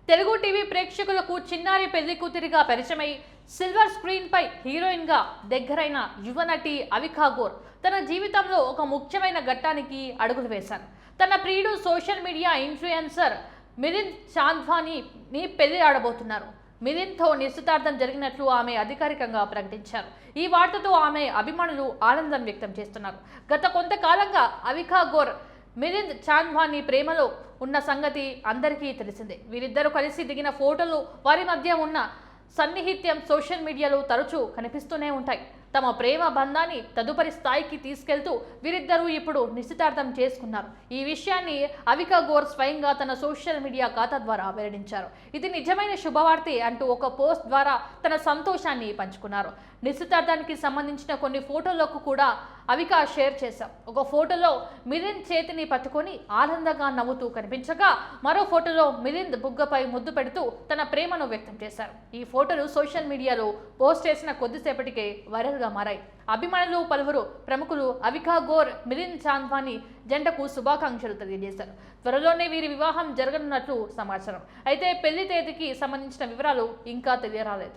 Telugu TV ప్రేక్షకులకు చిన్నారి పెళ్లి కూతురిగా పరిచయమై సిల్వర్ స్క్రీన్ పై హీరోయిన్ గా దగ్గరైన యువనటి అవికా గోర్ తన జీవితంలో ఒక ముఖ్యమైన ఘట్టానికి అడుగులు వేశారు. తన ప్రియుడు సోషల్ మీడియా ఇన్ఫ్లుయెన్సర్ మిలింద్ చాంద్వానీని పెళ్లి ఆడబోతున్నారు. మిలింద్తో నిశ్చితార్థం జరిగినట్లు ఆమె అధికారికంగా ప్రకటించారు. ఈ వార్తతో ఆమె అభిమానులు ఆనందం వ్యక్తం చేస్తున్నారు. గత కొంతకాలంగా అవికా గోర్ మిలింద్ చాంద్వానీ ప్రేమలో ఉన్న సంగతి అందరికీ తెలిసిందే. వీరిద్దరూ కలిసి దిగిన ఫోటోలు, వారి మధ్య ఉన్న సన్నిహిత్యం సోషల్ మీడియాలో తరచూ కనిపిస్తూనే ఉంటాయి. తమ ప్రేమ బంధాన్ని తదుపరి స్థాయికి తీసుకెళ్తూ వీరిద్దరూ ఇప్పుడు నిశ్చితార్థం చేసుకున్నారు. ఈ విషయాన్ని అవికా గోర్ స్వయంగా తన సోషల్ మీడియా ఖాతా ద్వారా వెల్లడించారు. ఇది నిజమైన శుభవార్తే అంటూ ఒక పోస్ట్ ద్వారా తన సంతోషాన్ని పంచుకున్నారు. నిశ్చితార్థానికి సంబంధించిన కొన్ని ఫోటోలకు కూడా అవికా షేర్ చేశాం. ఒక ఫోటోలో మిలింద్ చేతిని పట్టుకొని ఆనందంగా నవ్వుతూ కనిపించగా, మరో ఫోటోలో మిలింద్ బుగ్గపై ముద్దు పెడుతూ తన ప్రేమను వ్యక్తం చేశారు. ఈ ఫోటోలు సోషల్ మీడియాలో పోస్ట్ చేసిన కొద్దిసేపటికే వైరల్గా మారాయి. అభిమానులు, పలువురు ప్రముఖులు అవికా గోర్, మిలింద్ చాంద్వానీ జంటకు శుభాకాంక్షలు తెలియజేశారు. త్వరలోనే వీరి వివాహం జరగనున్నట్లు సమాచారం. అయితే పెళ్లి తేదీకి సంబంధించిన వివరాలు ఇంకా తెలియరాలేదు.